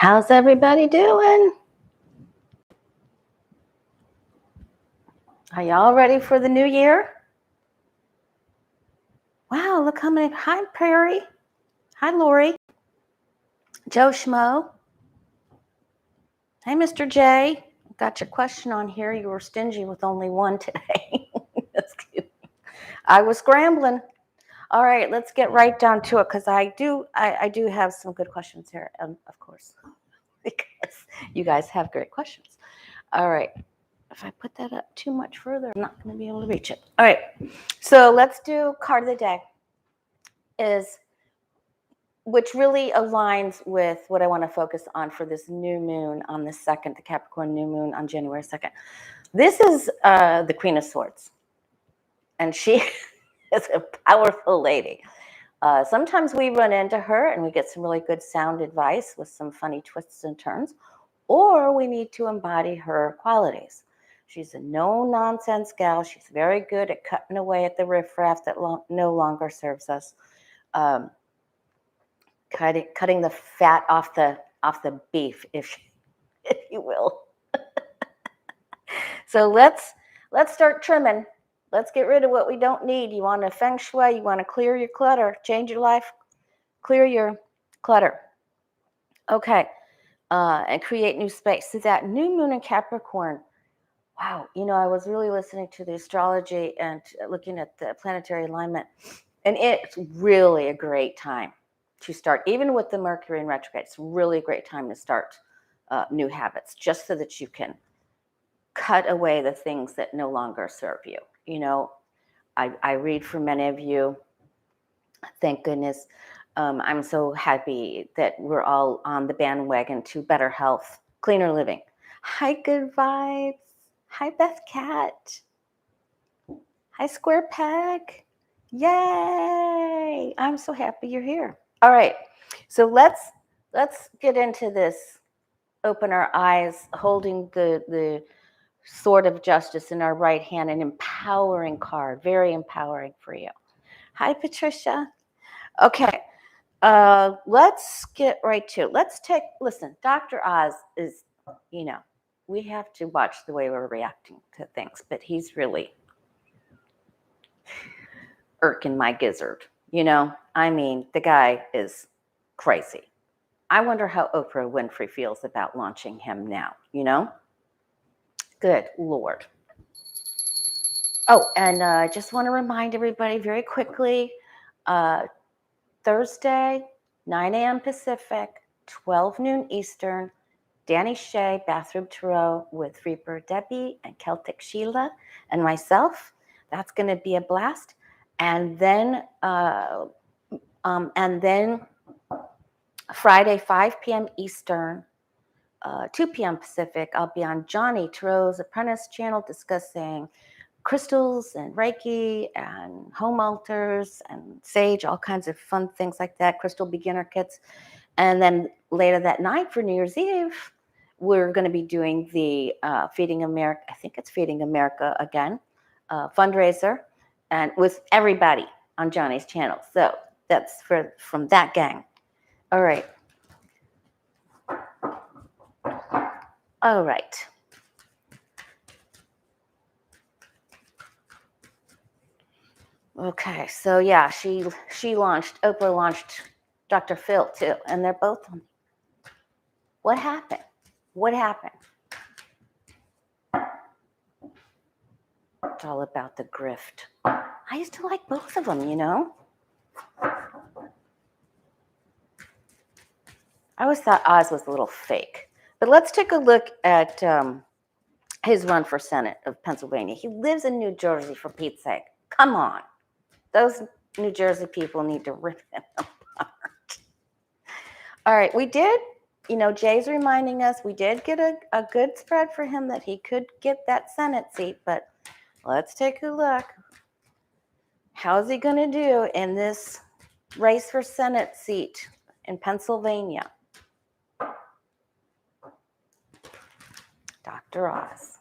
How's everybody doing? Are y'all ready for the new year? Wow, look how many. Hi, Prairie. Hi, Lori. Joe Schmo. Hey, Mr. J. Got your question on here. You were stingy with only one today. That's cute. I was scrambling. All right, let's get right down to it because I do have some good questions here, of course, because you guys have great questions. All right. If I put that up too much further, I'm not going to be able to reach it. All right, so let's do card of the day, which really aligns with what I want to focus on for this new moon on the 2nd, the Capricorn new moon on January 2nd. This is the Queen of Swords, and she is a powerful lady. Sometimes we run into her and we get some really good sound advice with some funny twists and turns, or we need to embody her qualities. She's a no-nonsense gal. She's very good at cutting away at the riffraff that no longer serves us, cutting the fat off the beef, if you will. So let's start trimming. Let's get rid of what we don't need. You want to feng shui. You want to clear your clutter. Change your life. Clear your clutter. Okay, and create new space. So that new moon in Capricorn. Wow, I was really listening to the astrology and looking at the planetary alignment, and it's really a great time to start, even with the Mercury in retrograde. It's really a great time to start new habits, just so that you can cut away the things that no longer serve you. I read for many of you. Thank goodness. I'm so happy that we're all on the bandwagon to better health, cleaner living. Hi, good vibes. Hi, Beth Cat. Hi, Square Peg. Yay! I'm so happy you're here. All right, so let's get into this. Open our eyes, holding the sword of justice in our right hand, an empowering card, very empowering for you. Hi, Patricia. Okay, let's get right to it. Listen, Dr. Oz is, we have to watch the way we're reacting to things, but he's really irking my gizzard. I mean, the guy is crazy. I wonder how Oprah Winfrey feels about launching him now, Good Lord. Oh, and I just want to remind everybody very quickly, Thursday, 9 a.m. Pacific, 12 noon Eastern, Danny Shea, Bathroom Tarot with Freebird Debbie and Celtic Sheila and myself. That's going to be a blast. And then Friday, 5 p.m. Eastern, 2 p.m. Pacific, I'll be on Johnny Tarot's Apprentice channel discussing crystals and Reiki and home altars and sage, all kinds of fun things like that, crystal beginner kits. And then later that night for New Year's Eve, we're going to be doing the Feeding America, I think it's Feeding America again, fundraiser, and with everybody on Johnny's channel. So that's from that gang. All right. All right. Okay, so yeah, Oprah launched Dr. Phil too, and they're both on. What happened? It's all about the grift. I used to like both of them, I always thought Oz was a little fake. But let's take a look at his run for Senate of Pennsylvania. He lives in New Jersey, for Pete's sake. Come on. Those New Jersey people need to rip him apart. All right, we did, Jay's reminding us, we did get a good spread for him that he could get that Senate seat, but let's take a look. How's he going to do in this race for Senate seat in Pennsylvania? Dr. Oz.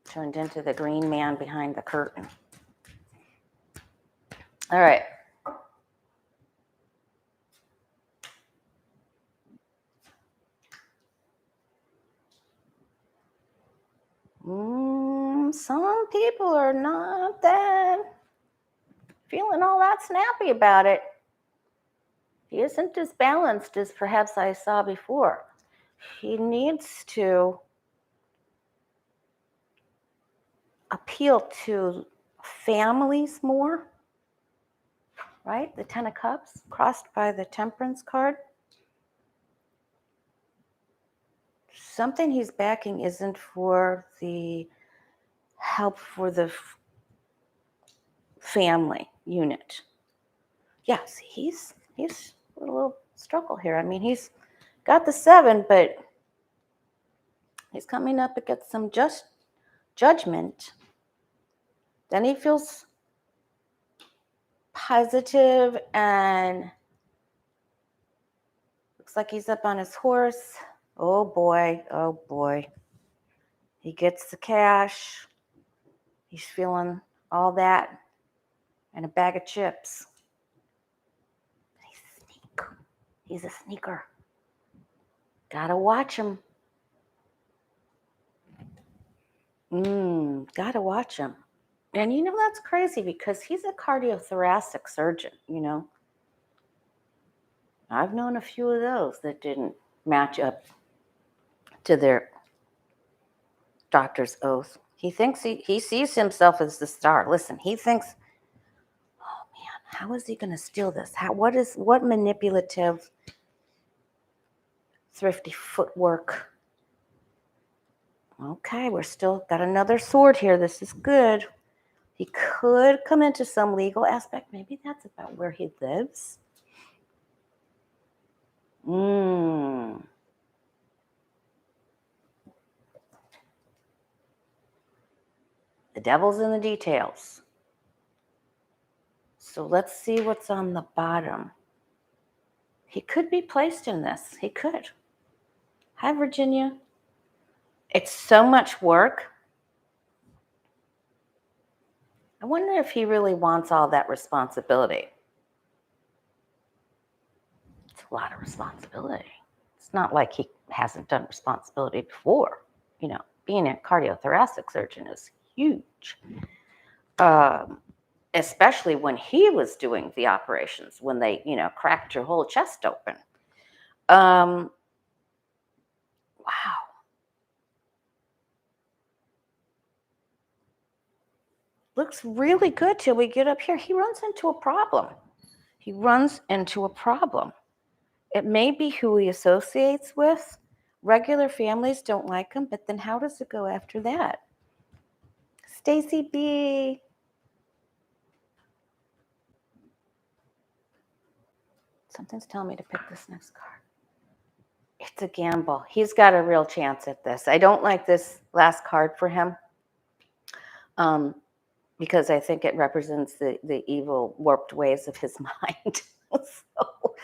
Turned into the green man behind the curtain. All right. Some people are not that feeling all that snappy about it. He isn't as balanced as perhaps I saw before. He needs to appeal to families more, right? The Ten of Cups crossed by the Temperance card. Something he's backing isn't for the help for the family unit. Yes, he's a little struggle here. I mean, he's got the 7, but he's coming up against some just judgment. Then he feels positive and looks like he's up on his horse. Oh boy, oh boy. He gets the cash. He's feeling all that and a bag of chips. He's a sneaker. Gotta watch him. Gotta watch him. And you know, that's crazy because he's a cardiothoracic surgeon, you know. I've known a few of those that didn't match up to their doctor's oath. He thinks he sees himself as the star. Listen, he thinks, oh man, how is he going to steal this? What manipulative, thrifty footwork? Okay, we're still got another sword here. This is good. He could come into some legal aspect. Maybe that's about where he lives. The devil's in the details. So let's see what's on the bottom. He could be placed in this. He could. Hi, Virginia. It's so much work. I wonder if he really wants all that responsibility. It's a lot of responsibility. It's not like he hasn't done responsibility before. You know, being a cardiothoracic surgeon is huge. Especially when he was doing the operations, when they, you know, cracked your whole chest open. Wow. Looks really good till we get up here. He runs into a problem. It may be who he associates with. Regular families don't like him, but then how does it go after that? Stacy B. Something's telling me to pick this next card. It's a gamble. He's got a real chance at this. I don't like this last card for him because I think it represents the evil, warped ways of his mind. So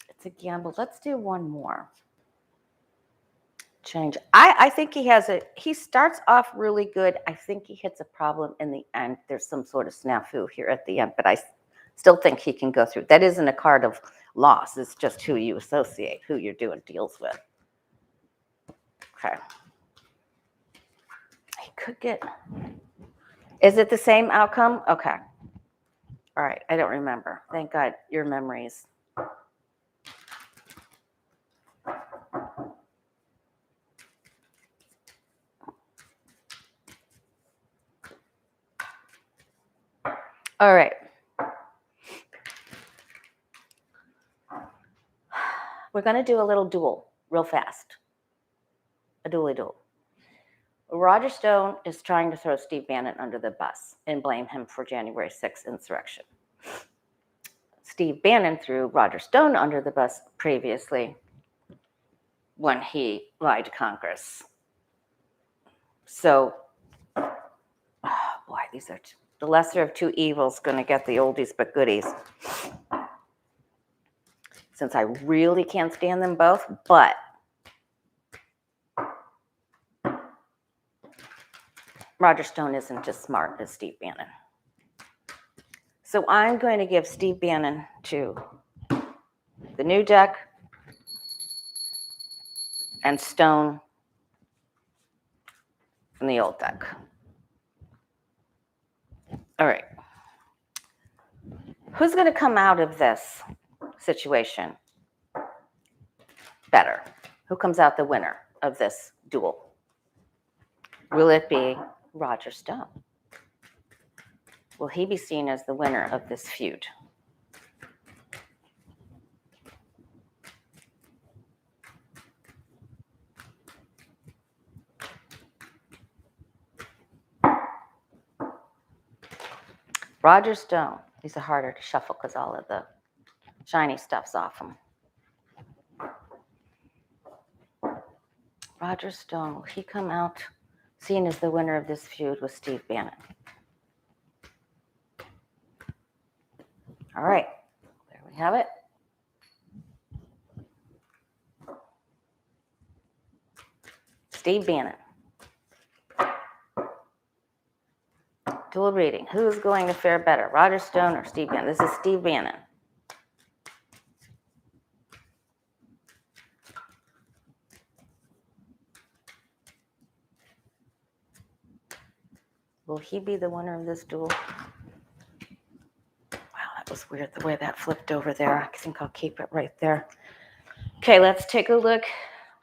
it's a gamble. Let's do one more. Change. I think he starts off really good. I think he hits a problem in the end. There's some sort of snafu here at the end, but I still think he can go through. That isn't a card of loss. It's just who you associate, who you're doing deals with. Okay. He could get, is it the same outcome? Okay. All right. I don't remember. Thank God your memories. All right. We're going to do a little duel real fast. A dually duel. Roger Stone is trying to throw Steve Bannon under the bus and blame him for January 6th insurrection. Steve Bannon threw Roger Stone under the bus previously when he lied to Congress. So, oh boy, these are the lesser of two evils going to get the oldies but goodies. Since I really can't stand them both, but Roger Stone isn't as smart as Steve Bannon. So I'm going to give Steve Bannon to the new deck and Stone from the old deck. All right. Who's going to come out of this situation better? Who comes out the winner of this duel? Will it be Roger Stone? Will he be seen as the winner of this feud? Roger Stone, he's a harder to shuffle because all of the shiny stuff's off him. Roger Stone, will he come out seen as the winner of this feud with Steve Bannon? All right, there we have it. Steve Bannon. Dual reading. Who's going to fare better, Roger Stone or Steve Bannon? This is Steve Bannon. Will he be the winner of this duel? Wow, that was weird the way that flipped over there. I think I'll keep it right there. Okay, let's take a look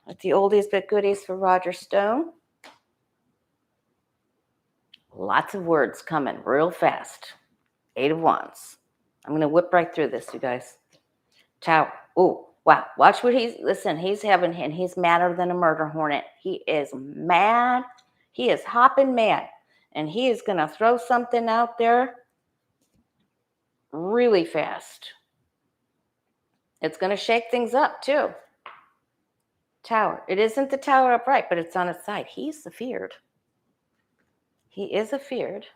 at the oldies but goodies for Roger Stone. Lots of words coming real fast. 8 of Wands. I'm going to whip right through this, you guys. Tower. Oh, wow. Watch what he's having, and he's madder than a murder hornet. He is mad. He is hopping mad. And he is going to throw something out there really fast. It's going to shake things up, too. Tower. It isn't the tower upright, but it's on its side. He's afeared. He is afeared.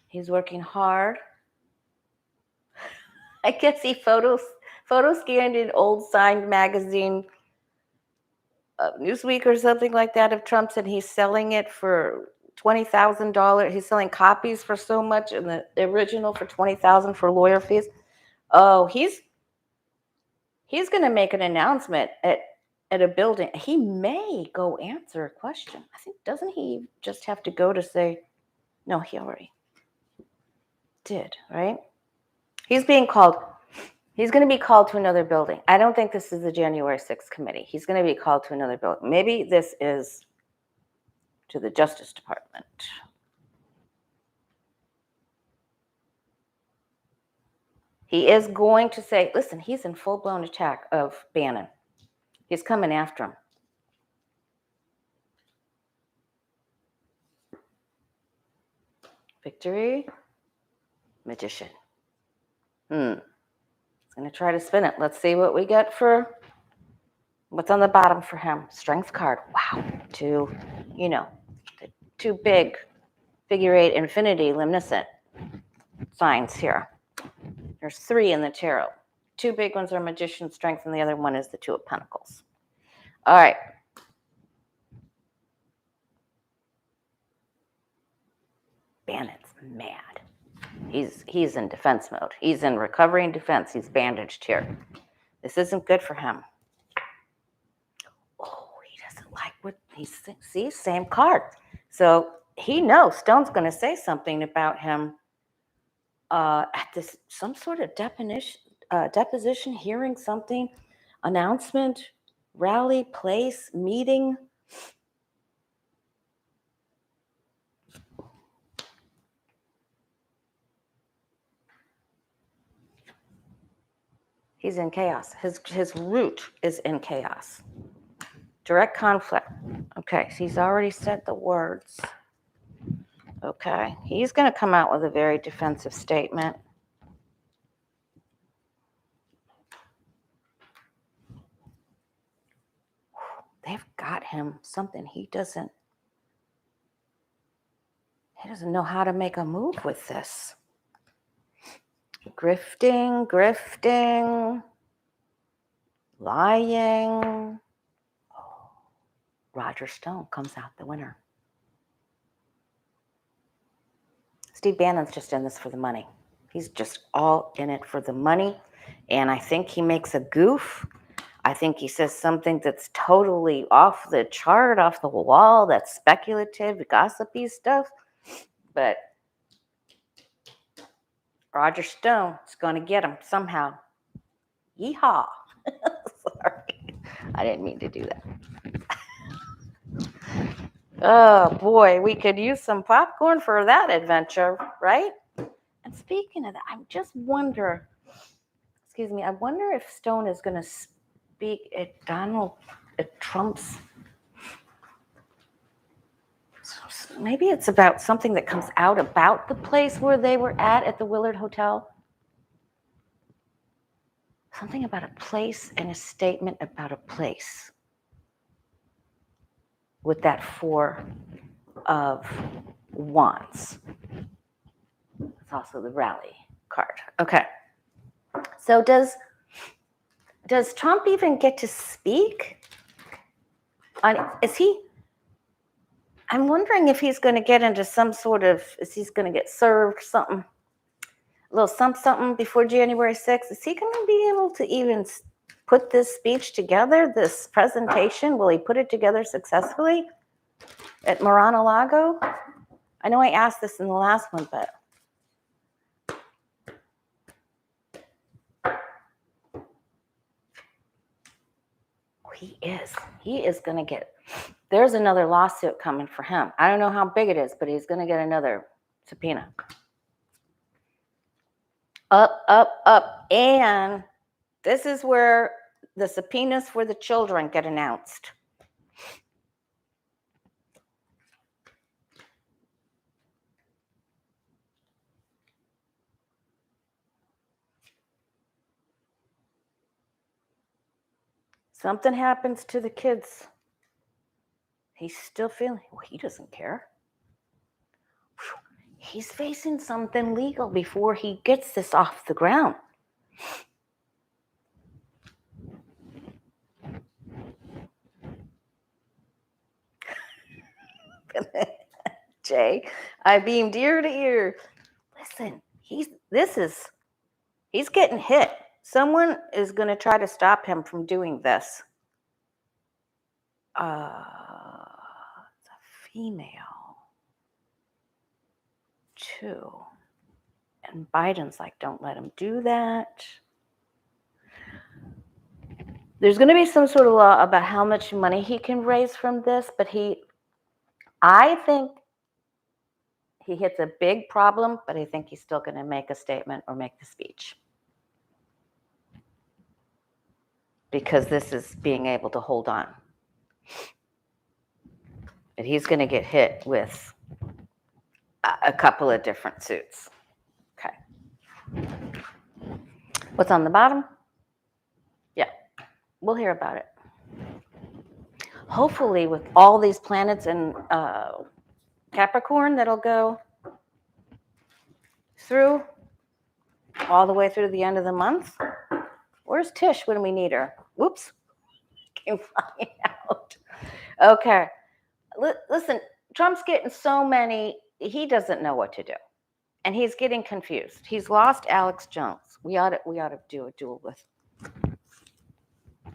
He's working hard. I guess he photo scanned an old signed magazine, Newsweek or something like that of Trump's, and he's selling it for $20,000. He's selling copies for so much, and the original for $20,000 for lawyer fees. Oh, he's going to make an announcement at a building. He may go answer a question. I think, doesn't he just have to go to say, no, he already did, right? He's being called. He's going to be called to another building. I don't think this is the January 6th committee. He's going to be called to another building. Maybe this is to the Justice Department. He is going to say, listen, he's in full-blown attack of Bannon. He's coming after him. Victory. Magician. He's going to try to spin it. Let's see what we get for what's on the bottom for him. Strength card. Wow. Two big figure 8 infinity luminescent signs here. There's 3 in the tarot. 2 big ones are Magician Strength, and the other one is the 2 of Pentacles. All right. Bannon's mad. He's in defense mode. He's in recovery and defense. He's bandaged here. This isn't good for him. Oh, he doesn't like what he sees. Same card. So he knows Stone's going to say something about him at this some sort of deposition, hearing something, announcement, rally, place, meeting. He's in chaos. His root is in chaos. Direct conflict. Okay, so he's already said the words. Okay, he's going to come out with a very defensive statement. They've got him something he doesn't know how to make a move with this. Grifting, lying. Oh, Roger Stone comes out the winner. Steve Bannon's just in this for the money. He's just all in it for the money. And I think he makes a goof. I think he says something that's totally off the chart, off the wall, that's speculative, gossipy stuff. But Roger Stone is going to get him somehow. Yeehaw. Sorry. I didn't mean to do that. Oh, boy. We could use some popcorn for that adventure, right? And speaking of that, I just wonder, I wonder if Stone is going to speak at Trump's. Maybe it's about something that comes out about the place where they were at the Willard Hotel. Something about a place and a statement about a place with that 4 of Wands. It's also the rally card. Okay. So does Trump even get to speak? I'm wondering if he's going to get into some sort of, he's going to get served something, a little something before January 6th. Is he going to be able to even put this speech together, this presentation? Will he put it together successfully at Lago? I know I asked this in the last one, but he is going to get, there's another lawsuit coming for him. I don't know how big it is, but he's going to get another subpoena. Up. And this is where the subpoenas for the children get announced. Something happens to the kids. He's still feeling, well, he doesn't care. He's facing something legal before he gets this off the ground. Jay, I beamed ear to ear. Listen, he's getting hit. Someone is going to try to stop him from doing this. It's a female, too. And Biden's like, don't let him do that. There's going to be some sort of law about how much money he can raise from this, but I think he hits a big problem, but I think he's still going to make a statement or make the speech. Because this is being able to hold on. But he's going to get hit with a couple of different suits. Okay. What's on the bottom? Yeah, we'll hear about it. Hopefully, with all these planets in Capricorn, that'll go through all the way through the end of the month. Where's Tish when we need her? Whoops. Came flying out. Okay. Listen, Trump's getting so many, he doesn't know what to do. And he's getting confused. He's lost Alex Jones. We ought to do a duel with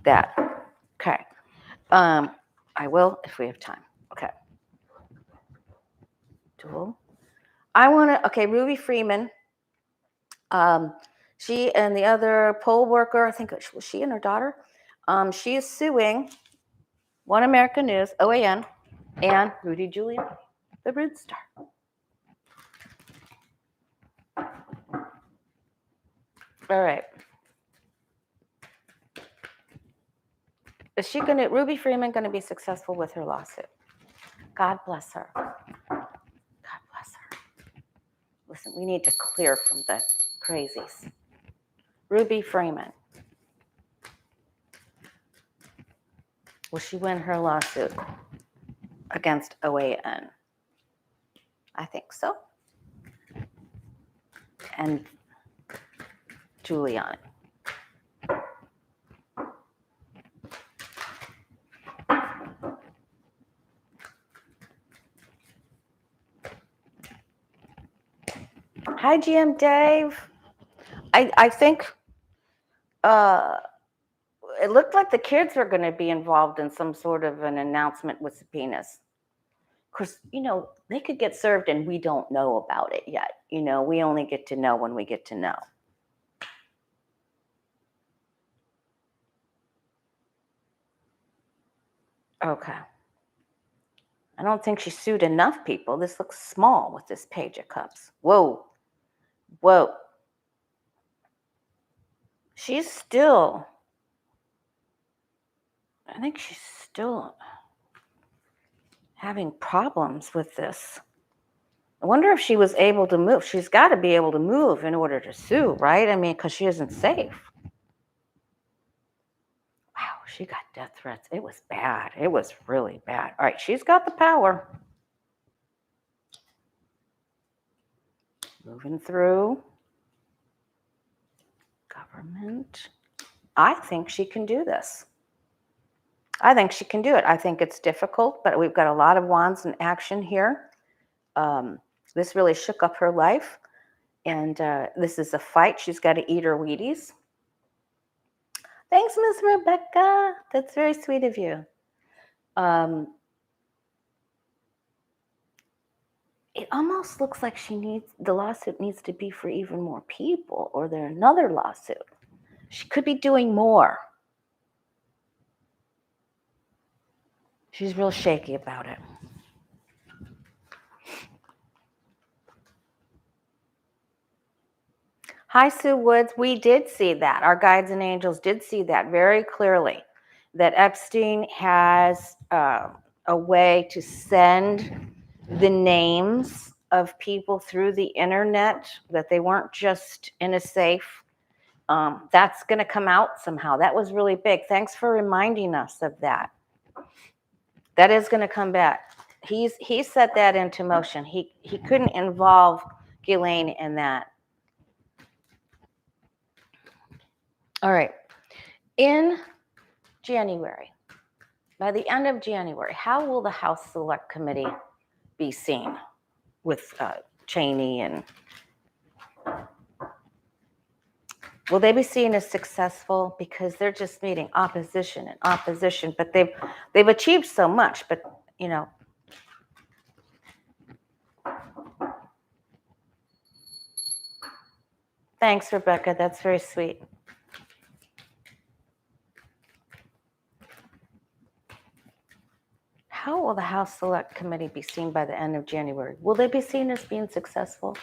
that. Okay. I will if we have time. Okay. Duel. Ruby Freeman. She and the other poll worker, I think was she and her daughter. She is suing One American News, OAN, and Rudy Giuliani, the Rude Star. All right. Is Ruby Freeman going to be successful with her lawsuit? God bless her. God bless her. Listen, we need to clear from the crazies. Ruby Freeman. Will she win her lawsuit against OAN? I think so. And Giuliani. Hi, GM Dave. I think it looked like the kids were going to be involved in some sort of an announcement with subpoenas. Of course, they could get served and we don't know about it yet. We only get to know when we get to know. Okay. I don't think she sued enough people. This looks small with this Page of Cups. Whoa. Whoa. She's still, I think she's still having problems with this. I wonder if she was able to move. She's got to be able to move in order to sue, right? I mean, because she isn't safe. Wow, she got death threats. It was bad. It was really bad. All right, she's got the power. Moving through. Government. I think she can do this. I think she can do it. I think it's difficult, but we've got a lot of wands in action here. This really shook up her life, and this is a fight. She's got to eat her Wheaties. Thanks, Miss Rebecca. That's very sweet of you. It almost looks like the lawsuit needs to be for even more people, or there's another lawsuit. She could be doing more. She's real shaky about it. Hi, Sue Woods. We did see that. Our guides and angels did see that very clearly, that Epstein has a way to send the names of people through the internet, that they weren't just in a safe. That's going to come out somehow. That was really big. Thanks for reminding us of that. That is going to come back. He set that into motion. He couldn't involve Giuliani in that. All right. In January, by the end of January, how will the House Select Committee be seen with Cheney, and will they be seen as successful? Because they're just meeting opposition and opposition, but they've achieved so much. But thanks, Rebecca. That's very sweet. How will the House Select Committee be seen by the end of January? Will they be seen as being successful?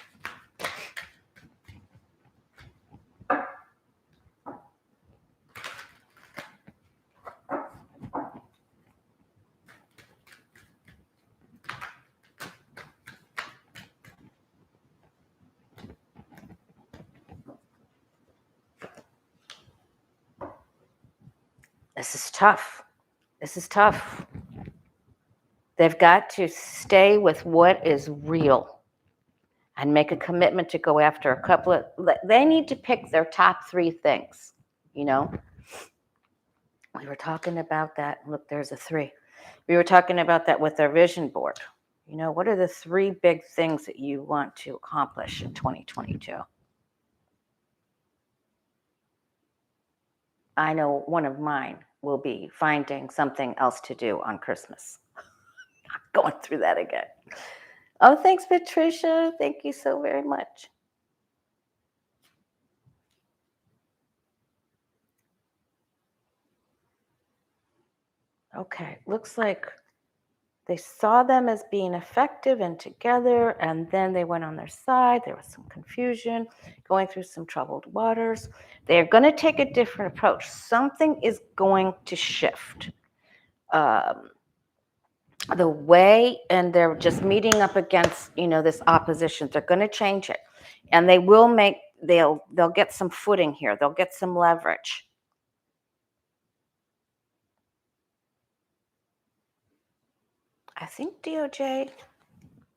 This is tough. This is tough. They've got to stay with what is real and make a commitment to go after a couple of, they need to pick their top 3 things, We were talking about that. Look, there's a 3. We were talking about that with their vision board. What are the 3 big things that you want to accomplish in 2022? I know one of mine will be finding something else to do on Christmas. I'm going through that again. Oh, thanks, Patricia. Thank you so very much. Okay, looks like they saw them as being effective and together, and then they went on their side. There was some confusion, going through some troubled waters. They're going to take a different approach. Something is going to shift. The way, and they're just meeting up against, this opposition. They're going to change it, and they will they'll get some footing here. They'll get some leverage. I think DOJ,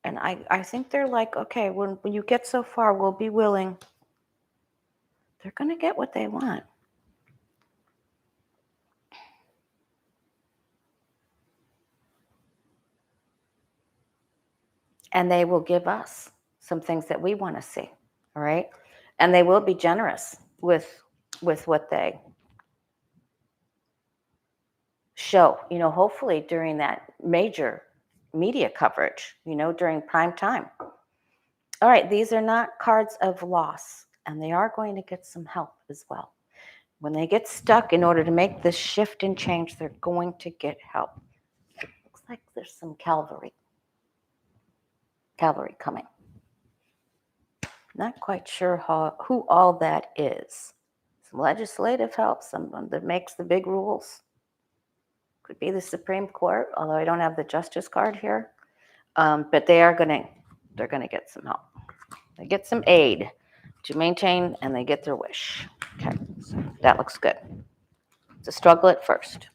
and I think they're like, okay, when you get so far, we'll be willing. They're going to get what they want. And they will give us some things that we want to see, all right? And they will be generous with what they show, hopefully during that major media coverage, during prime time. All right, these are not cards of loss, and they are going to get some help as well. When they get stuck, in order to make this shift and change, they're going to get help. Looks like there's some cavalry coming. Not quite sure who all that is. Some legislative help, someone that makes the big rules. Could be the Supreme Court, although I don't have the Justice card here. But they're gonna get some help. They get some aid to maintain, and they get their wish. Okay, so that looks good. It's a struggle at first.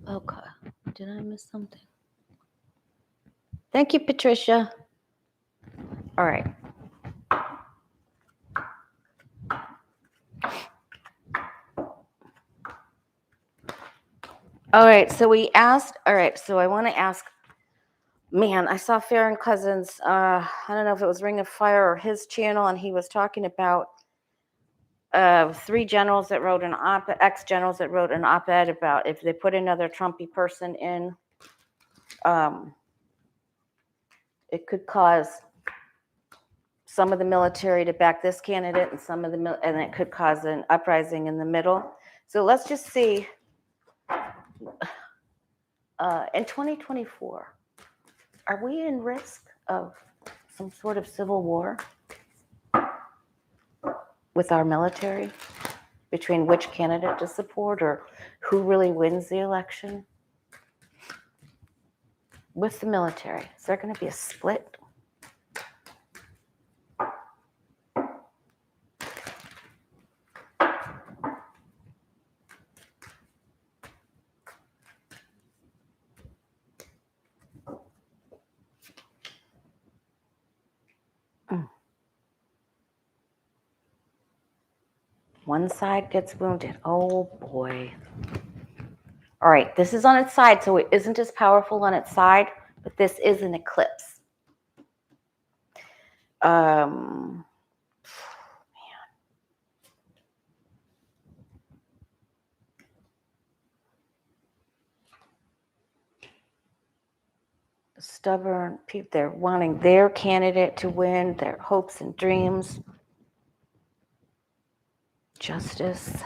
Okay, did I miss something? Thank you, Patricia. All right. All right, so we asked, so I want to ask, man, I saw Farron Cousins, I don't know if it was Ring of Fire or his channel, and he was talking about three generals that wrote ex-generals that wrote an op-ed about if they put another Trumpy person in, it could cause some of the military to back this candidate, and and it could cause an uprising in the middle. So let's just see. In 2024, are we in risk of some sort of civil war with our military between which candidate to support or who really wins the election? With the military, is there going to be a split? One side gets wounded. Oh boy. All right, this is on its side, so it isn't as powerful on its side, but this is an eclipse. Man. Stubborn people, they're wanting their candidate to win, their hopes and dreams. Justice.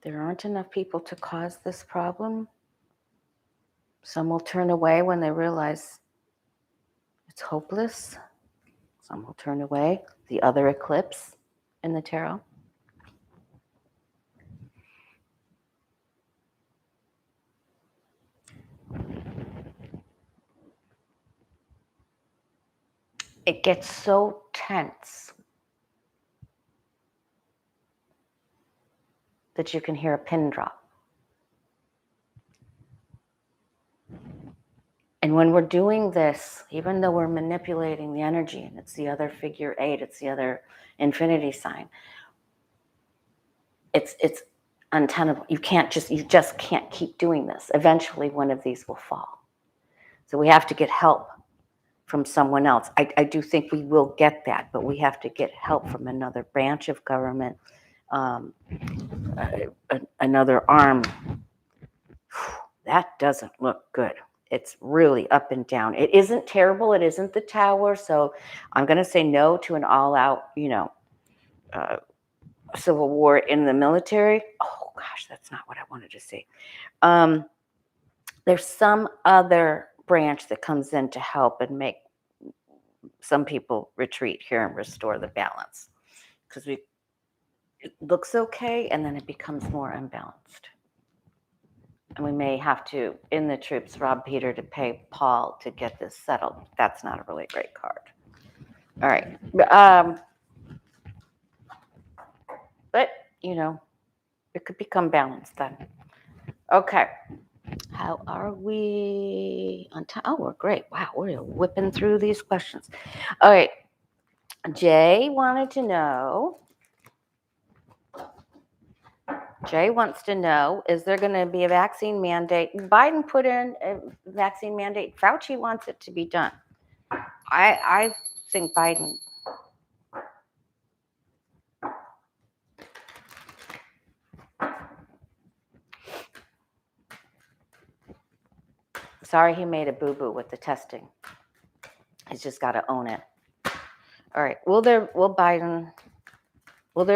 There aren't enough people to cause this problem. Some will turn away when they realize it's hopeless. Some will turn away. The other eclipse in the tarot. It gets so tense that you can hear a pin drop. And when we're doing this, even though we're manipulating the energy, and it's the other figure 8, it's the other infinity sign, it's untenable. You just can't keep doing this. Eventually, one of these will fall. So we have to get help from someone else. I do think we will get that, but we have to get help from another branch of government, another arm. That doesn't look good. It's really up and down. It isn't terrible. It isn't the tower. So I'm going to say no to an all-out, civil war in the military. Oh, gosh, that's not what I wanted to say. There's some other branch that comes in to help and make some people retreat here and restore the balance. Because it looks okay, and then it becomes more unbalanced. And we may have to, in the troops, rob Peter to pay Paul to get this settled. That's not a really great card. All right. But, it could become balanced then. Okay. How are we on time? Oh, we're great. Wow, we're whipping through these questions. All right. Jay wanted to know Jay wants to know, is there going to be a vaccine mandate? Biden put in a vaccine mandate. Fauci wants it to be done. I think Biden. Sorry he made a boo-boo with the testing. He's just got to own it. All right. Will there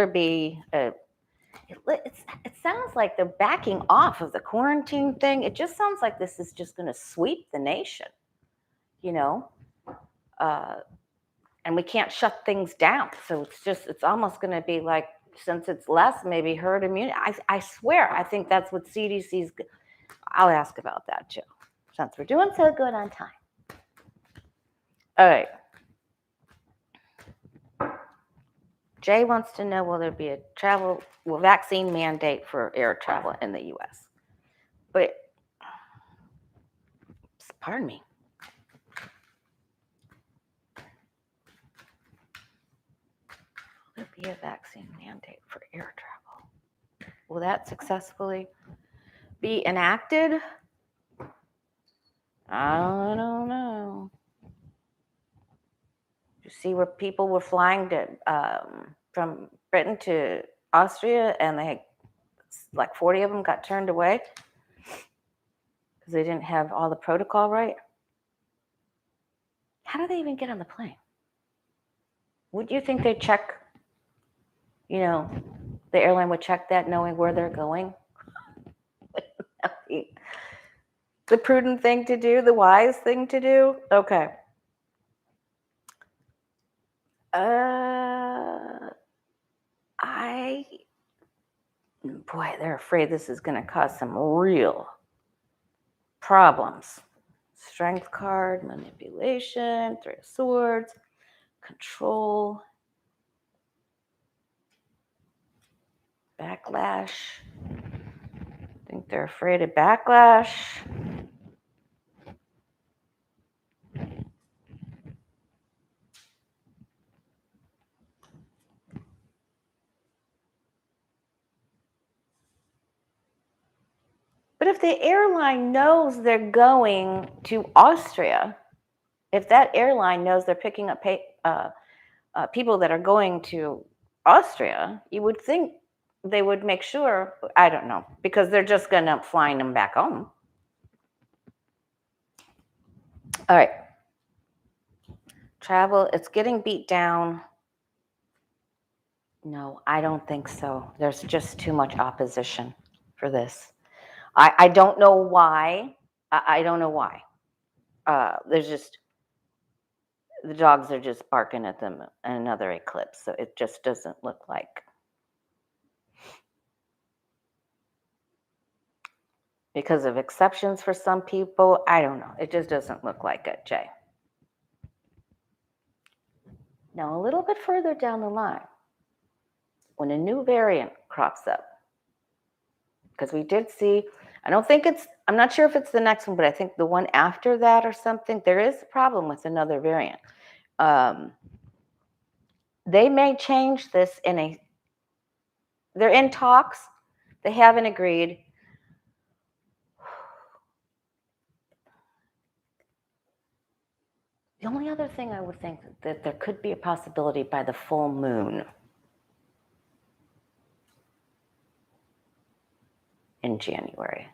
be a... It sounds like they're backing off of the quarantine thing. It just sounds like this is just going to sweep the nation, you know? And we can't shut things down. So it's almost going to be like, since it's less, maybe herd immunity. I swear, I think that's what CDC's... I'll ask about that too, since we're doing so good on time. All right. Jay wants to know, will there be a vaccine mandate for air travel in the U.S.? But, pardon me. Will there be a vaccine mandate for air travel? Will that successfully be enacted? I don't know. You see where people were flying to from Britain to Austria, and like 40 of them got turned away because they didn't have all the protocol right. How do they even get on the plane? Would you think they'd check, the airline would check that knowing where they're going? The prudent thing to do, the wise thing to do? Okay. Boy, they're afraid this is going to cause some real problems. Strength card, manipulation, Three of Swords, control, backlash. I think they're afraid of backlash. But if the airline knows they're going to Austria, if that airline knows they're picking up people that are going to Austria, you would think they would make sure, I don't know, because they're just going to fly them back home. All right. Travel, it's getting beat down. No, I don't think so. There's just too much opposition for this. I don't know why. I don't know why. There's just, the dogs are just barking at them in another eclipse. So it just doesn't look like. Because of exceptions for some people, I don't know. It just doesn't look like it, Jay. Now, a little bit further down the line, when a new variant crops up, because we did see, I'm not sure if it's the next one, but I think the one after that or something, there is a problem with another variant. They may change this they're in talks. They haven't agreed. The only other thing I would think that there could be a possibility by the full moon in January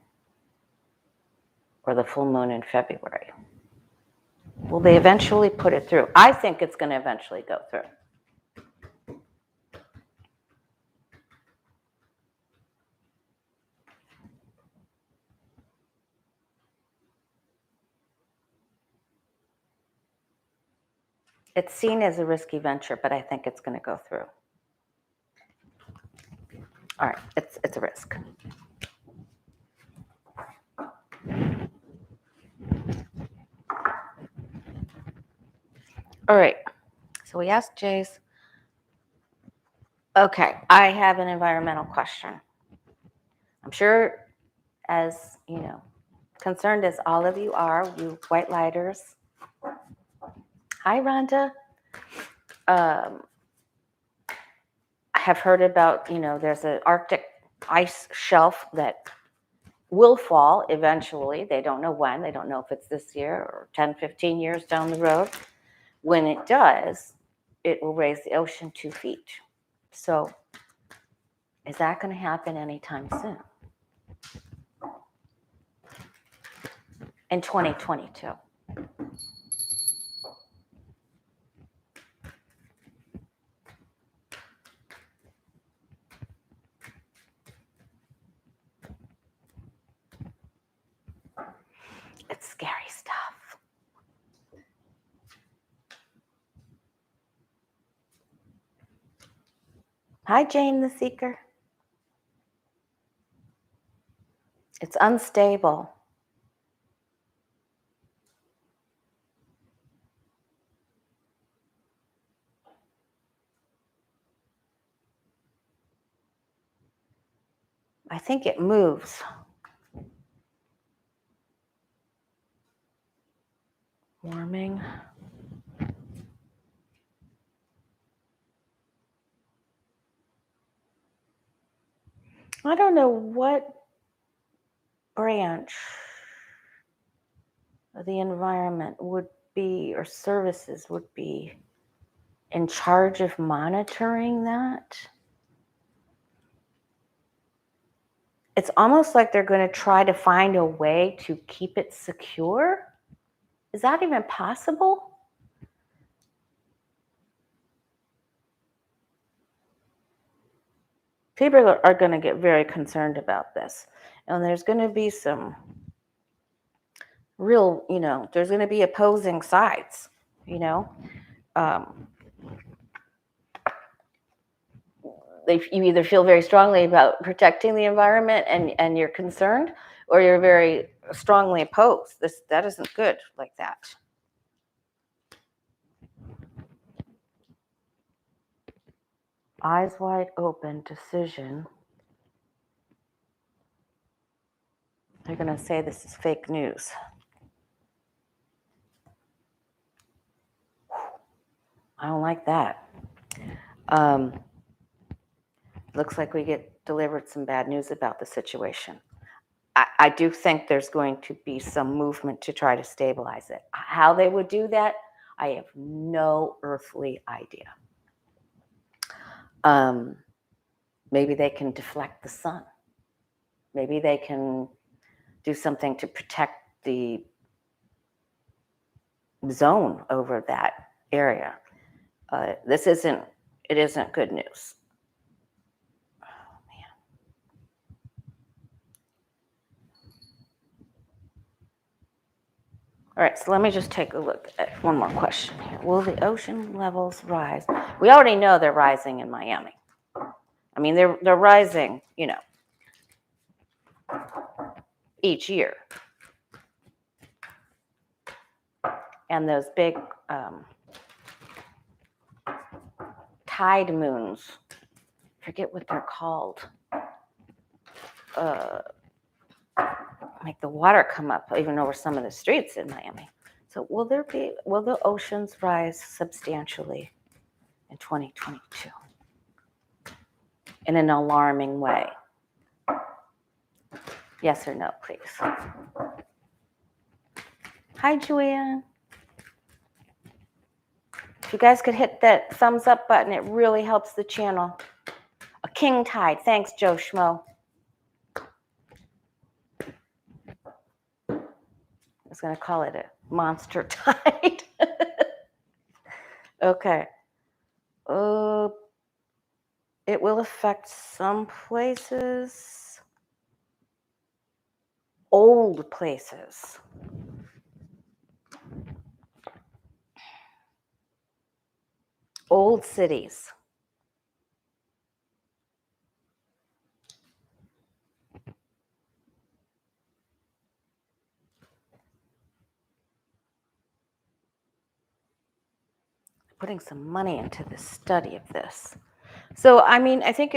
or the full moon in February. Will they eventually put it through? I think it's going to eventually go through. It's seen as a risky venture, but I think it's going to go through. All right, it's a risk. All right, so we asked Jay's. Okay, I have an environmental question. I'm sure, as concerned as all of you are, you white lighters. Hi, Rhonda. I have heard about, there's an Arctic ice shelf that will fall eventually. They don't know when. They don't know if it's this year or 10, 15 years down the road. When it does, it will raise the ocean 2 feet. So is that going to happen anytime soon? In 2022. It's scary stuff. Hi, Jane the Seeker. It's unstable. I think it moves. Warming. I don't know what branch of the environment would be, or services would be, in charge of monitoring that. It's almost like they're going to try to find a way to keep it secure. Is that even possible? People are going to get very concerned about this. And there's going to be some real, there's going to be opposing sides, you either feel very strongly about protecting the environment and you're concerned, or you're very strongly opposed. That isn't good like that. Eyes wide open decision. They're going to say this is fake news. I don't like that. Looks like we get delivered some bad news about the situation. I do think there's going to be some movement to try to stabilize it. How they would do that, I have no earthly idea. Maybe they can deflect the sun. Maybe they can do something to protect the zone over that area. It isn't good news. Oh, man. All right, so let me just take a look at one more question here. Will the ocean levels rise? We already know they're rising in Miami. I mean, they're rising, each year. And those big tide moons, forget what they're called, make the water come up even over some of the streets in Miami. So will the oceans rise substantially in 2022 in an alarming way? Yes or no, please. Hi, Julian. If you guys could hit that thumbs up button, it really helps the channel. A king tide. Thanks, Joe Schmo. I was going to call it a monster tide. Okay. It will affect some places. Old places. Old cities. Putting some money into the study of this. So, I mean, I think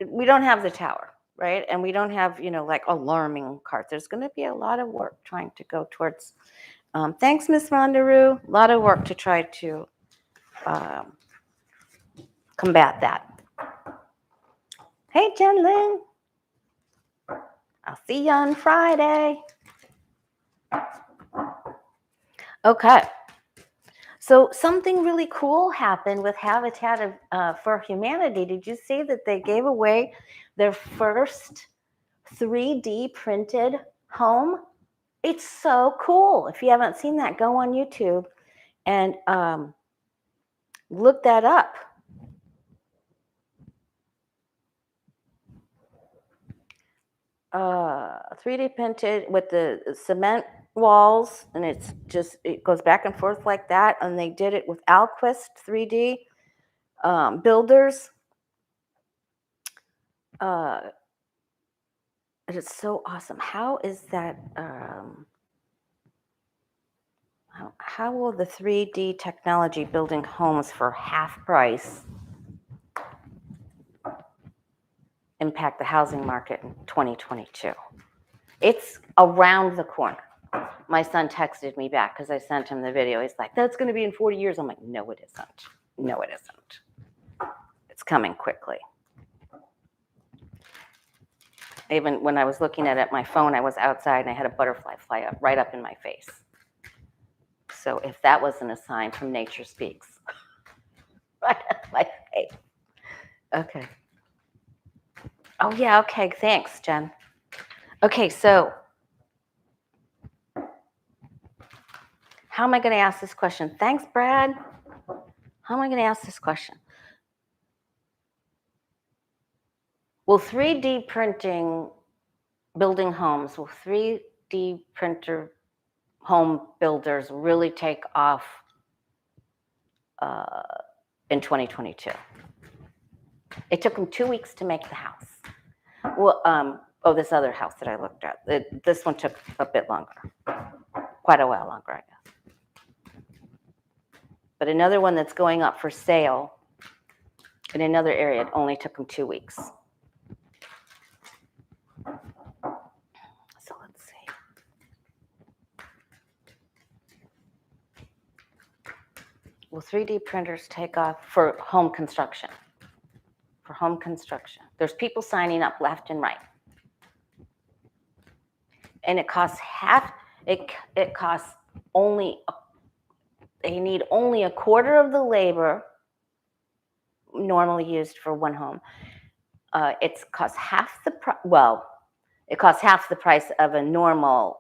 we don't have the tower, right? And we don't have, like alarming cards. There's going to be a lot of work trying to go towards, thanks, Miss Rondaroo, a lot of work to try to combat that. Hey, Jen Lynn. I'll see you on Friday. Okay. So something really cool happened with Habitat for Humanity. Did you see that they gave away their first 3D printed home? It's so cool. If you haven't seen that, go on YouTube and look that up. Uh, 3D printed with the cement walls, and it goes back and forth like that. And they did it with Alquist 3D builders. It's so awesome. How is that? How will the 3D technology building homes for half price impact the housing market in 2022? It's around the corner. My son texted me back because I sent him the video. He's like, that's going to be in 40 years. I'm like, no, it isn't. No, it isn't. It's coming quickly. Even when I was looking at it, my phone, I was outside and I had a butterfly fly up right up in my face. So if that wasn't a sign from Nature Speaks, right up my face. Okay. Oh, yeah, okay, thanks, Jen. Okay, so how am I going to ask this question? Thanks, Brad. How am I going to ask this question? Will 3D printing building homes, will 3D printer home builders really take off in 2022? It took them 2 weeks to make the house. Well, this other house that I looked at, this one took a bit longer, quite a while longer, I guess. But another one that's going up for sale in another area, it only took them 2 weeks. So let's see. Will 3D printers take off for home construction? For home construction. There's people signing up left and right. And it costs it costs only, they need only a quarter of the labor normally used for one home. It costs half the it costs half the price of a normal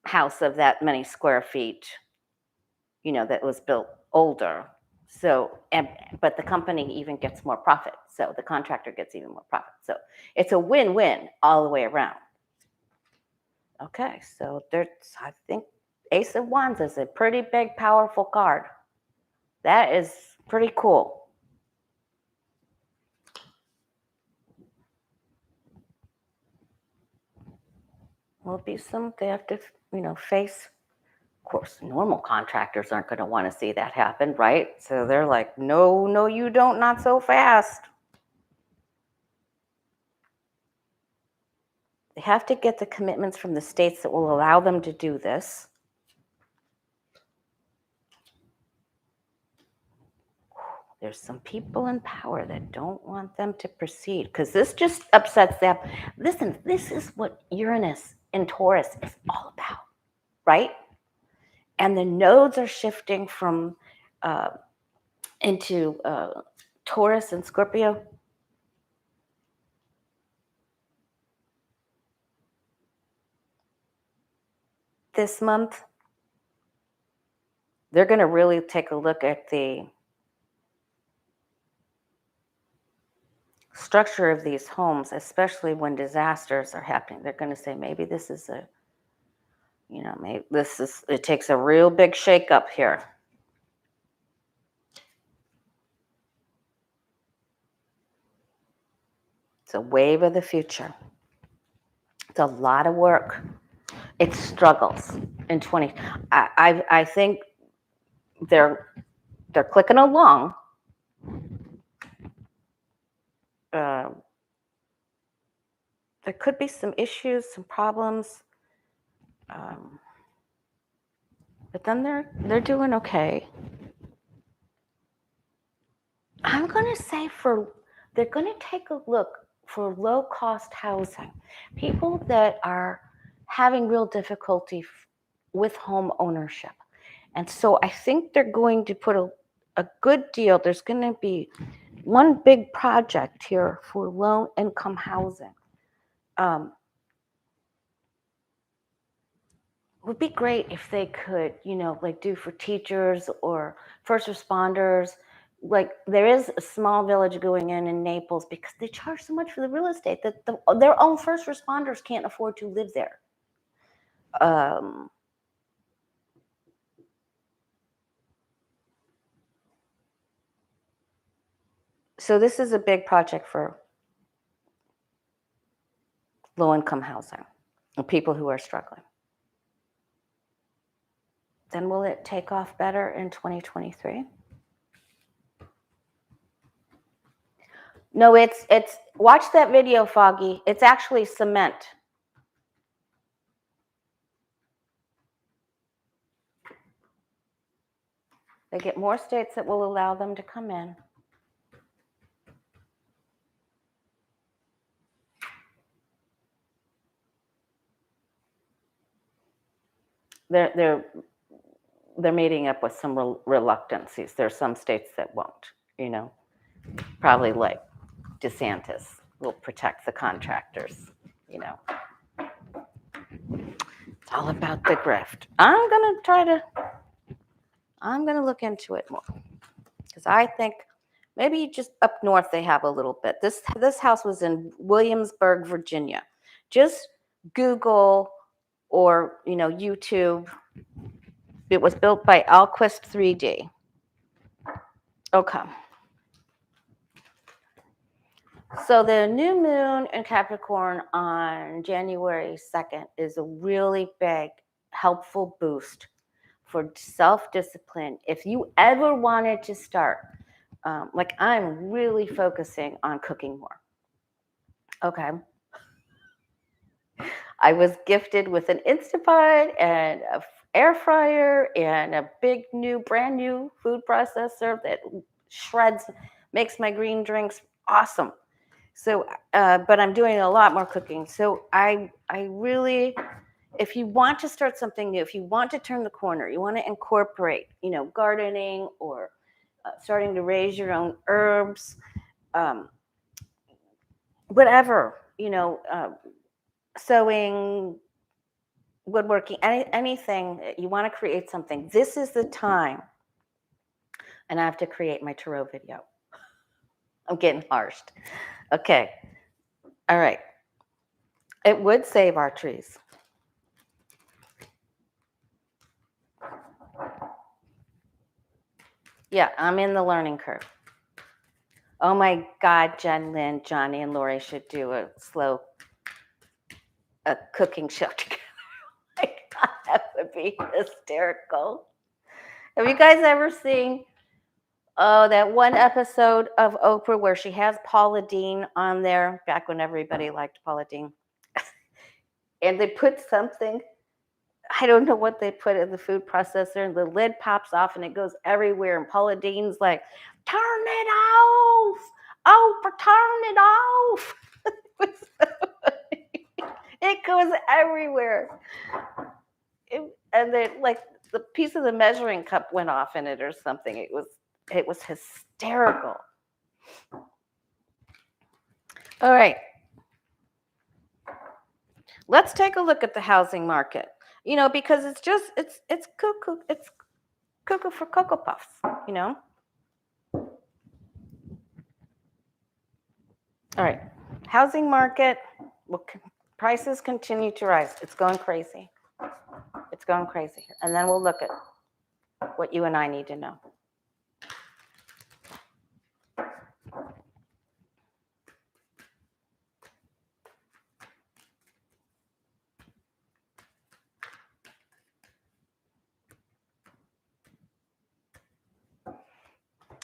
house of that many square feet, that was built older. So, but the company even gets more profit. So the contractor gets even more profit. So it's a win-win all the way around. Okay, so I think Ace of Wands is a pretty big, powerful card. That is pretty cool. Will be some they have to, face. Of course, normal contractors aren't going to want to see that happen, right? So they're like, no, you don't, not so fast. They have to get the commitments from the states that will allow them to do this. There's some people in power that don't want them to proceed because this just upsets them. Listen, this is what Uranus in Taurus is all about, right? And the nodes are shifting from into Taurus and Scorpio. This month, they're going to really take a look at the structure of these homes, especially when disasters are happening. They're going to say, maybe this is it takes a real big shakeup here. It's a wave of the future. It's a lot of work. It struggles in 20. I think they're clicking along. There could be some issues, some problems, but then they're doing okay. I'm going to say they're going to take a look for low-cost housing, people that are having real difficulty with home ownership. And so I think they're going to put a good deal. There's going to be one big project here for low-income housing. It would be great if they could, like do for teachers or first responders. Like there is a small village going in Naples because they charge so much for the real estate that their own first responders can't afford to live there. So this is a big project for low-income housing and people who are struggling. Then will it take off better in 2023? No, it's watch that video, Foggy. It's actually cement. They get more states that will allow them to come in. They're meeting up with some reluctancies. There's some states that won't, probably like DeSantis will protect the contractors, It's all about the grift. I'm gonna look into it more because I think maybe just up north they have a little bit. This house was in Williamsburg, Virginia. Just Google or YouTube. It was built by Alquist 3D. Okay. So the new moon in Capricorn on January 2nd is a really big, helpful boost for self-discipline. If you ever wanted to start, like I'm really focusing on cooking more. Okay. I was gifted with an Instapot and an air fryer and a big brand new food processor that shreds, makes my green drinks awesome. So, but I'm doing a lot more cooking. So I really, if you want to start something new, if you want to turn the corner, you want to incorporate, gardening or starting to raise your own herbs, whatever, sewing, woodworking, anything, you want to create something. This is the time. And I have to create my tarot video. I'm getting harshed. Okay. All right. It would save our trees. Yeah, I'm in the learning curve. Oh my God, Jen, Lynn, Johnny, and Lori should do a cooking show together. Oh my God, that would be hysterical. Have you guys ever seen that one episode of Oprah where she has Paula Deen on there, back when everybody liked Paula Deen? And they put something, I don't know what they put in the food processor, and the lid pops off and it goes everywhere. And Paula Deen's like, turn it off. Oprah, turn it off. It goes everywhere. And then like the piece of the measuring cup went off in it or something. It was hysterical. All right. Let's take a look at the housing market. Because it's cuckoo for Cocoa Puffs, All right. Housing market, prices continue to rise. It's going crazy. It's going crazy. And then we'll look at what you and I need to know.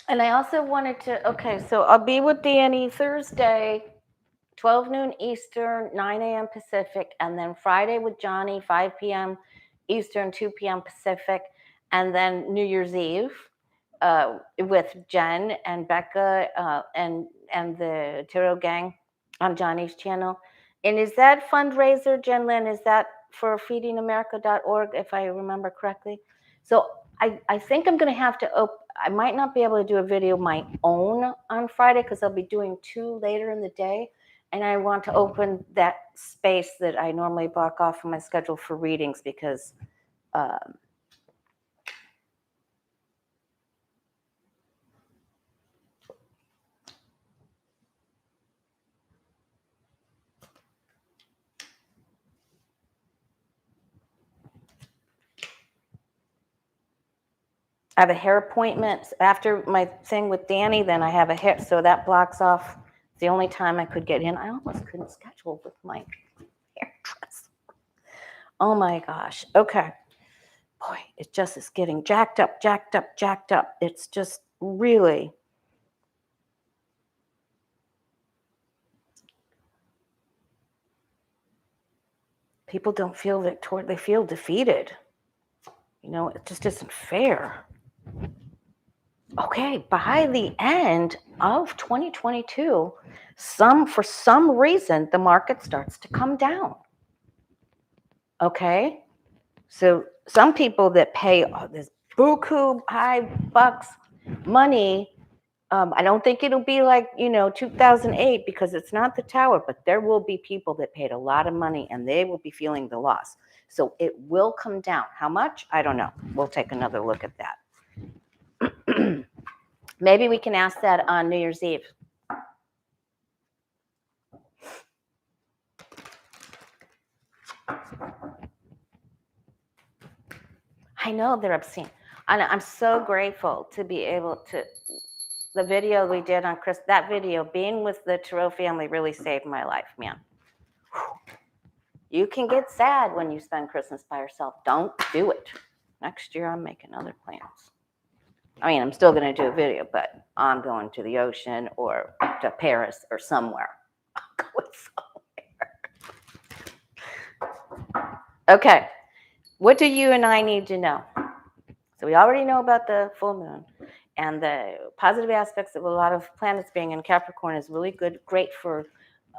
And I also wanted to, so I'll be with Danny Thursday, 12 noon Eastern, 9 a.m. Pacific, and then Friday with Johnny, 5 p.m. Eastern, 2 p.m. Pacific, and then New Year's Eve with Jen and Becca and the Tarot Gang on Johnny's channel. And is that fundraiser, Jen Lynn, is that for feedingamerica.org, if I remember correctly? So I think I'm going to have to I might not be able to do a video of my own on Friday because I'll be doing 2 later in the day. And I want to open that space that I normally block off from my schedule for readings because I have a hair appointment after my thing with Danny. Then I have a hair, so that blocks off the only time I could get in. I almost couldn't schedule with my hairdresser. Oh my gosh. Okay. Boy, it just is getting jacked up. It's just really. People don't feel victorious. They feel defeated. You know, it just isn't fair. Okay, by the end of 2022, for some reason, the market starts to come down. Okay, so some people that pay this buku high bucks money, I don't think it'll be like 2008 because it's not the tower, but there will be people that paid a lot of money and they will be feeling the loss. So it will come down. How much? I don't know. We'll take another look at that. Maybe we can ask that on New Year's Eve. I know they're obscene. I'm so grateful to be able to. The video we did on Chris, that video, being with the Tarot family really saved my life, man. You can get sad when you spend Christmas by yourself. Don't do it. Next year, I'm making other plans. I mean, I'm still going to do a video, but I'm going to the ocean or to Paris or somewhere. I'm going somewhere. Okay. What do you and I need to know? So we already know about the full moon and the positive aspects of a lot of planets being in Capricorn is really good, great for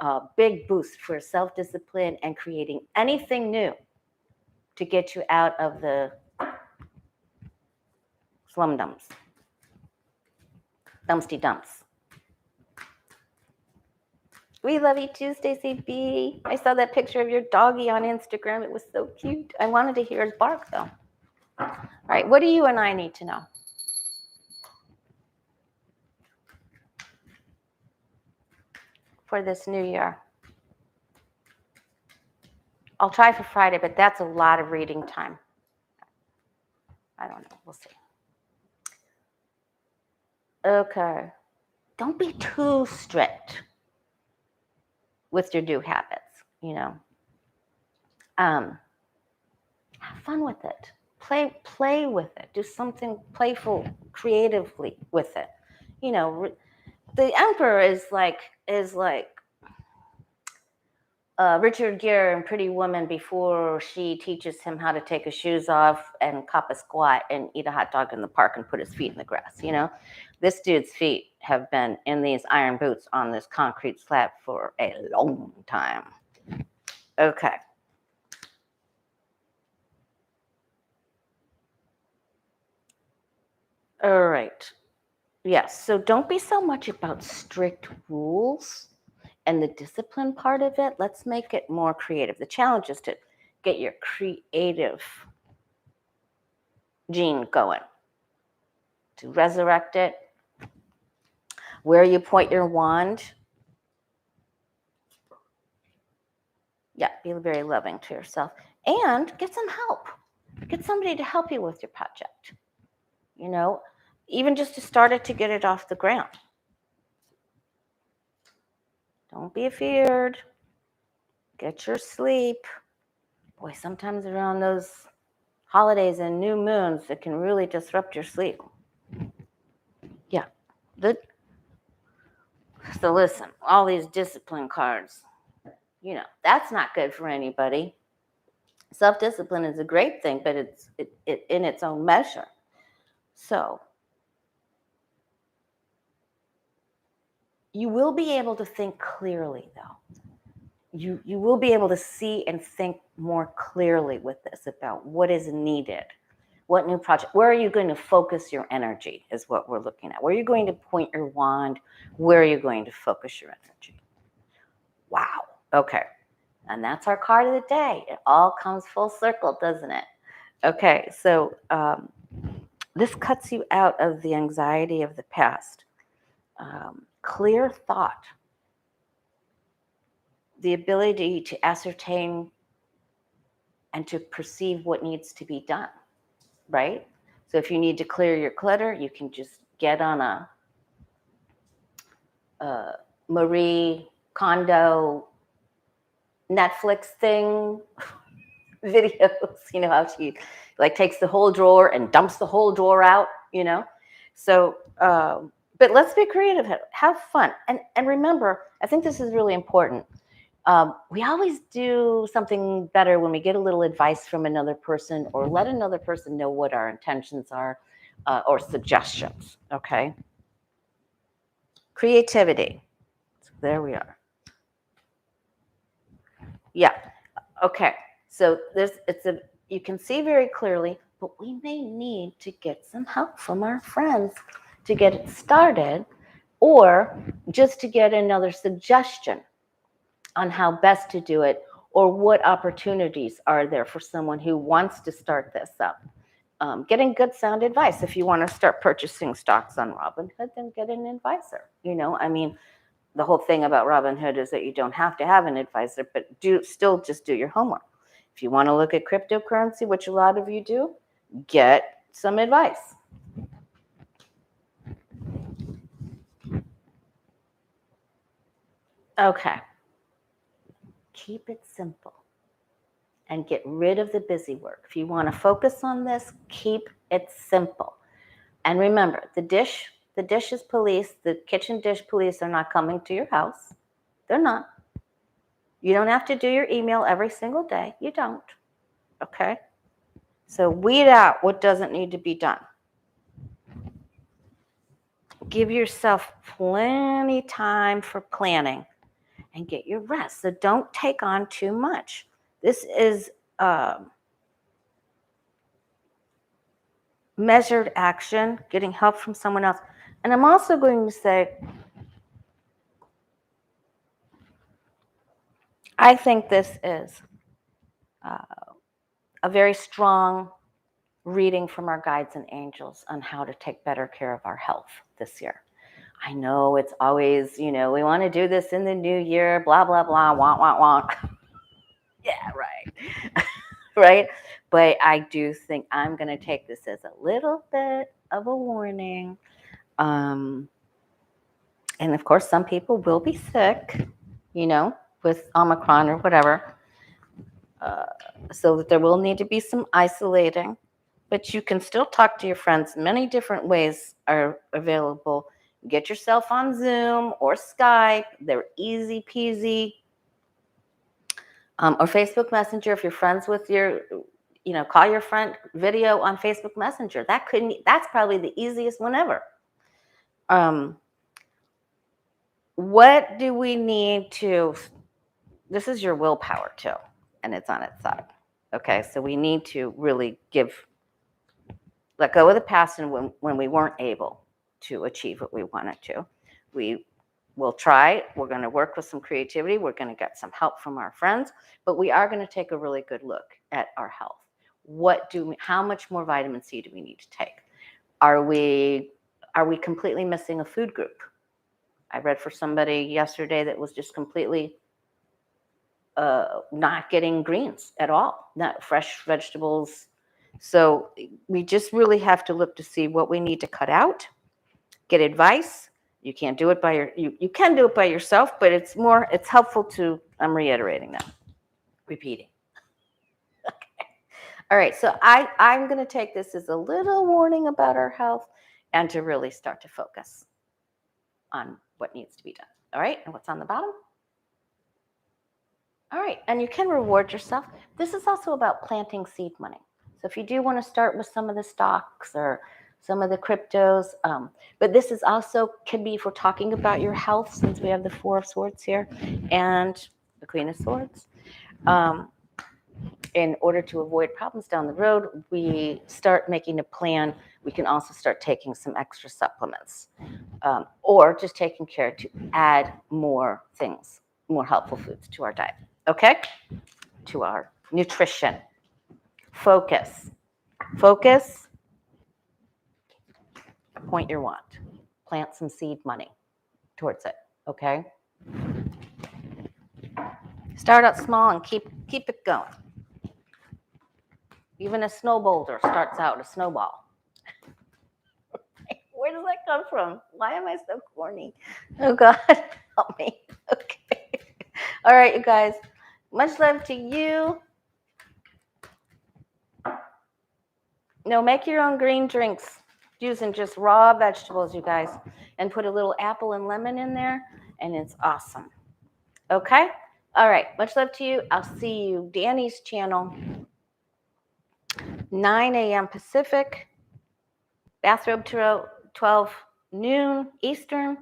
a big boost for self-discipline and creating anything new to get you out of the slum dumps, dumpsty dumps. We love you too, Stacey B. I saw that picture of your doggy on Instagram. It was so cute. I wanted to hear his bark, though. All right, what do you and I need to know? For this new year. I'll try for Friday, but that's a lot of reading time. I don't know. We'll see. Okay. Don't be too strict with your new habits, Have fun with it. Play with it. Do something playful, creatively with it. The Emperor is like Richard Gere in Pretty Woman before she teaches him how to take his shoes off and cop a squat and eat a hot dog in the park and put his feet in the grass. This dude's feet have been in these iron boots on this concrete slab for a long time. Okay. All right. Yes. So don't be so much about strict rules and the discipline part of it. Let's make it more creative. The challenge is to get your creative gene going, to resurrect it. Where you point your wand. Yeah, be very loving to yourself. And get some help. Get somebody to help you with your project. Even just to start it, to get it off the ground. Don't be afeared. Get your sleep. Boy, sometimes around those holidays and new moons, it can really disrupt your sleep. Yeah. So listen, all these discipline cards, that's not good for anybody. Self-discipline is a great thing, but it's in its own measure. So You will be able to think clearly, though. You will be able to see and think more clearly with this about what is needed, what new project, where are you going to focus your energy is what we're looking at. Where are you going to point your wand? Where are you going to focus your energy? Wow. Okay. And that's our card of the day. It all comes full circle, doesn't it? Okay. So this cuts you out of the anxiety of the past. Clear thought, the ability to ascertain and to perceive what needs to be done, right? So if you need to clear your clutter, you can just get on a Marie Kondo Netflix thing, videos, you know, how she like takes the whole drawer and dumps the whole drawer out, you know? So, but let's be creative, have fun. And remember, I think this is really important. We always do something better when we get a little advice from another person or let another person know what our intentions are or suggestions, okay? Creativity. So there we are. Yeah. Okay. So you can see very clearly, but we may need to get some help from our friends to get it started or just to get another suggestion on how best to do it or what opportunities are there for someone who wants to start this up. Getting good sound advice. If you want to start purchasing stocks on Robinhood, then get an advisor. You know, I mean, the whole thing about Robinhood is that you don't have to have an advisor, but still just do your homework. If you want to look at cryptocurrency, which a lot of you do, get some advice. Okay. Keep it simple and get rid of the busy work. If you want to focus on this, keep it simple. And remember, the dishes police, the kitchen dish police are not coming to your house. They're not. You don't have to do your email every single day. You don't. Okay? So weed out what doesn't need to be done. Give yourself plenty time for planning and get your rest. So don't take on too much. This is measured action, getting help from someone else. And I'm also going to say, I think this is a very strong reading from our guides and angels on how to take better care of our health this year. I know it's always, you know, we want to do this in the new year, blah, blah, blah, want, want. Yeah, right. Right? But I do think I'm going to take this as a little bit of a warning. And of course, some people will be sick, you know, with Omicron or whatever. So that there will need to be some isolating. But you can still talk to your friends. Many different ways are available. Get yourself on Zoom or Skype. They're easy peasy. Or Facebook Messenger if you're friends with your, you know, call your friend video on Facebook Messenger. That's probably the easiest one ever. What do we need to, this is your willpower too, and it's on its side. Okay, so we need to really let go of the past and when we weren't able to achieve what we wanted to. We will try. We're going to work with some creativity. We're going to get some help from our friends, but we are going to take a really good look at our health. How much more vitamin C do we need to take? Are we completely missing a food group? I read for somebody yesterday that was just completely not getting greens at all, not fresh vegetables. So we just really have to look to see what we need to cut out, get advice. You can't do it you can do it by yourself, but it's helpful to, I'm reiterating that, repeating. Okay. All right, so I'm going to take this as a little warning about our health and to really start to focus on what needs to be done. All right, and what's on the bottom? All right, and you can reward yourself. This is also about planting seed money. So if you do want to start with some of the stocks or some of the cryptos. But this is also can be if we're talking about your health, since we have the Four of Swords here and the Queen of Swords. In order to avoid problems down the road, we start making a plan. We can also start taking some extra supplements, or just taking care to add more things, more helpful foods to our diet, okay? To our nutrition. Focus. Focus. Point your wand. Plant some seed money towards it, okay? Start out small and keep it going. Even a snow boulder starts out a snowball. Where does that come from? Why am I so corny? Oh, God, help me. Okay. All right, you guys. Much love to you. No, make your own green drinks using just raw vegetables, you guys. And put a little apple and lemon in there, and it's awesome. Okay? All right. Much love to you. I'll see you. Danny's channel, 9 a.m. Pacific. Bathrobe Tarot, 12 noon Eastern.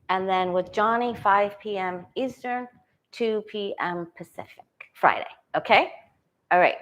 And then with Johnny, 5 p.m. Eastern, 2 p.m. Pacific, Friday. Okay? All right.